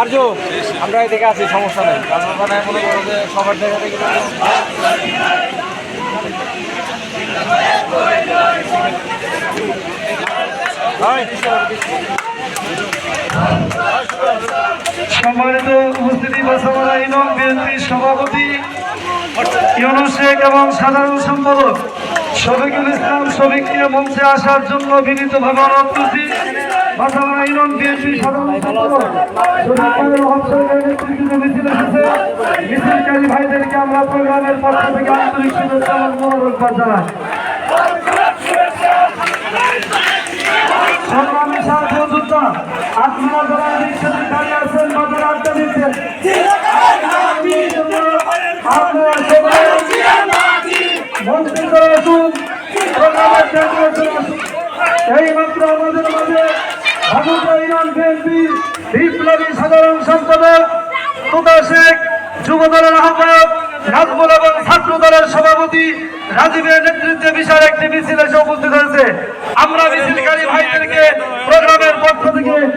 আর্য আমরা এদিকে আছি, সমস্যা নেই। ওখানে মনে করো যে সবার জায়গা থেকে সম্মানিত উপস্থিতি বাসামারা ইউনিয়ন বিএনপির সভাপতি ইউনুস শেখ এবং সাধারণ সম্পাদক শফিকুল ইসলাম শফিককে মঞ্চে আসার জন্য বিনীতভাবে অনুরোধ করছি। বাসামারা ইউনিয়ন বিএনপির সাধারণ সম্পাদক মিছিল এসেছে। মিছিলকারী ভাইদেরকে আমরা প্রোগ্রামের পক্ষ থেকে আন্তরিক শুভেচ্ছা এবং মোবারকবাদ জানাই। সংগ্রামী সাথী যোদ্ধা, আপনারা যারা রিক্সাতে দাঁড়িয়ে আছেন, বাজারে আড্ডা দিচ্ছেন, আপনারা সবাই মন্ত্রী করে আসুন, প্রোগ্রামের কেন্দ্রে চলে আসুন। এইমাত্র আমাদের মাঝে ভাদুকা ইউনিয়ন বিএনপি বিপ্লবী সাধারণ সম্পাদক তোতা শেখ, যুব দলের আহ্বায়ক নাজমুল এবং ছাত্র দলের সভাপতি রাজীবের নেতৃত্বে বিশাল একটি মিছিল এসে উপস্থিত হয়েছে।